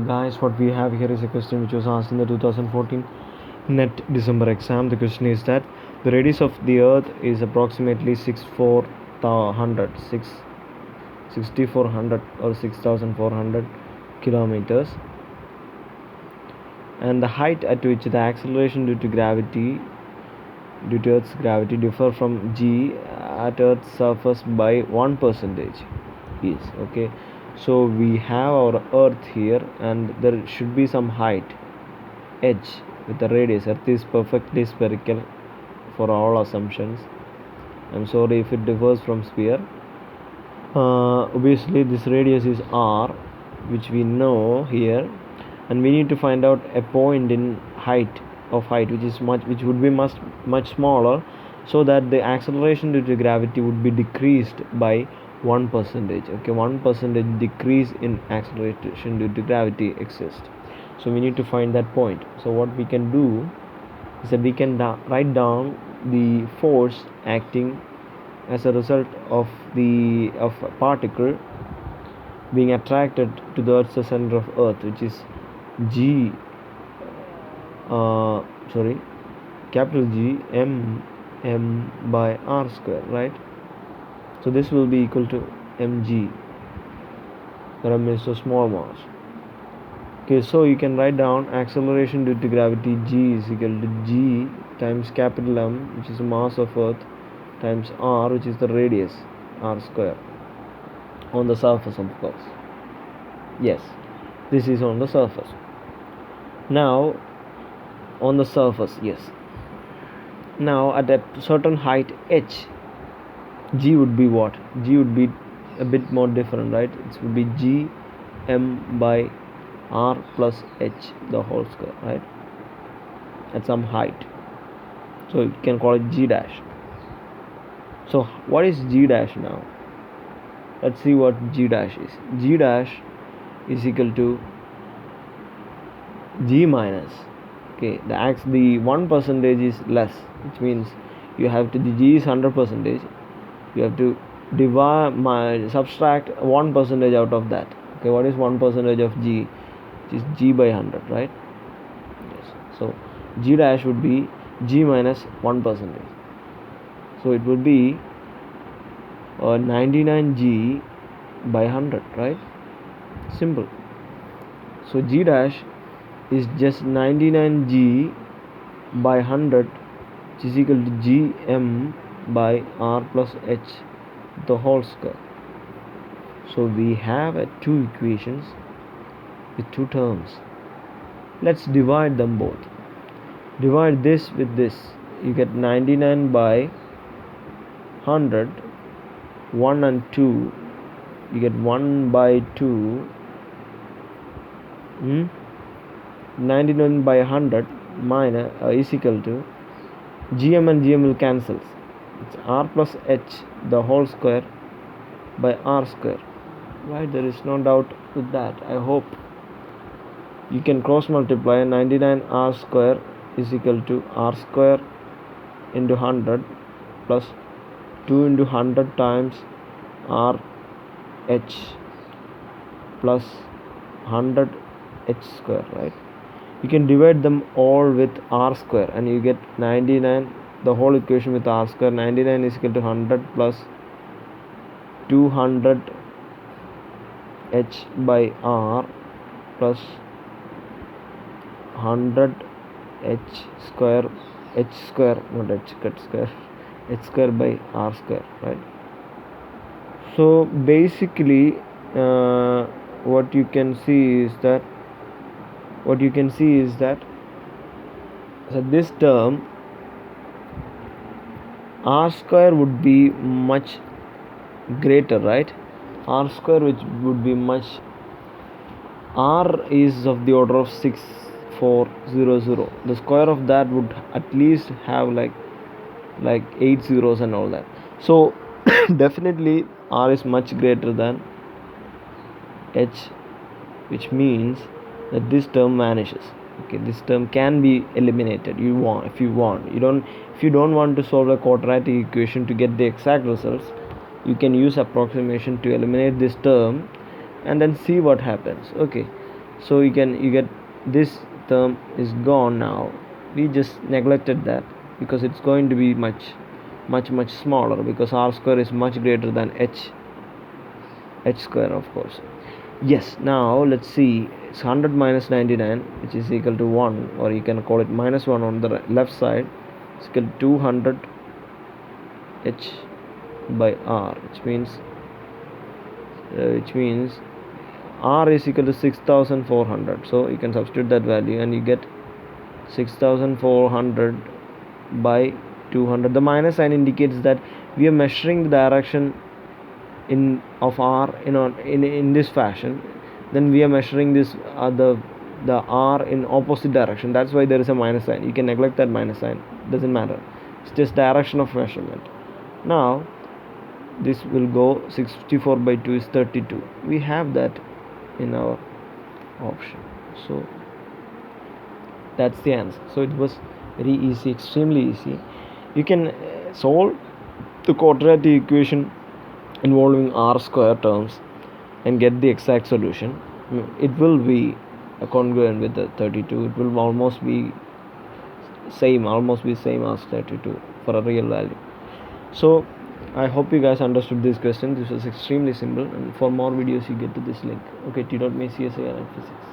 guys, what we have here is a question which was asked in the 2014 NET December exam. The question is that the radius of the earth is approximately 6400 or 6400 kilometers, and the height at which the acceleration due to Earth's gravity differ from g at Earth's surface by 1% is okay. So we have our Earth here, and there should be some height h with the radius. Earth is perfectly spherical for all assumptions. I'm sorry if it differs from sphere. Obviously this radius is r, which we know here, and we need to find out a point in height which would be much smaller, so that the acceleration due to gravity would be decreased by 1%. Okay, 1% decrease in acceleration due to gravity exists. So we need to find that point. So what we can do is that we can write down the force acting as a result of a particle being attracted to the Earth's center of Earth, which is capital G m by r square, right? So this will be equal to mg, that means so small mass. Okay, so you can write down acceleration due to gravity g is equal to g times capital M, which is the mass of Earth, times r, which is the radius, r square, on the surface, of course. Yes, this is on the surface. Now on the surface, yes. Now at a certain height h, g would be what? G would be a bit more different, right? It would be g m by r plus h the whole square, right? At some height. So you can call it g dash. So what is g dash now? Let's see what g dash is. G dash is equal to g minus, okay, the 1% is less, which means you have to, the g is 100%, you have to subtract 1% out of that. Okay, what is 1% of g? Which is g by 100, right? Yes. So g dash would be g minus 1%. So it would be 99g by 100, right? Simple. So g dash is just 99g by 100, which is equal to gm by r plus h the whole square. So we have two equations with two terms. Let's divide them both. Divide this with this. You get 99 by 100, 1 and 2. You get 1 by 2. 99 by 100 minus is equal to gm, and gm will cancel. It's r plus h the whole square by r square, right? There is no doubt with that. I hope you can cross multiply. 99 r square is equal to r square into 100 plus 2 into 100 times r h plus 100 h square, right? You can divide them all with r square, and you get 99, the whole equation with r square. 99 is equal to 100 plus 200 h by r plus 100 h square, not h cut square, h square by r square, right? So basically what you can see is that so this term r square would be much greater, right? R square, which would be much, r is of the order of 6400. The square of that would at least have like 8 zeros and all that. So definitely r is much greater than h, which means that this term vanishes. Okay, this term can be eliminated if you want. If you don't want to solve a quadratic equation to get the exact results, you can use approximation to eliminate this term and then see what happens. Okay, So you get this term is gone now. We just neglected that because it's going to be much smaller, because r square is much greater than h square, of course. Yes, now let's see. It's 100 minus 99, which is equal to 1, or you can call it minus 1 on the left side. It's equal to 200 h by r, which means r is equal to 6400. So you can substitute that value and you get 6400 by 200. The minus sign indicates that we are measuring the direction of r in this fashion. Then we are measuring this the r in opposite direction. That's why there is a minus sign. You can neglect that minus sign, doesn't matter. It's just direction of measurement. Now this will go 64 by 2 is 32. We have that in our option, so that's the answer. So it was very easy, extremely easy. You can solve the quadratic equation involving r square terms and get the exact solution. It will be congruent with the 32. It will almost be same as 32 for a real value. So I hope you guys understood this question. This was extremely simple, and for more videos you get to this link. Okay, t.me CSIR and physics.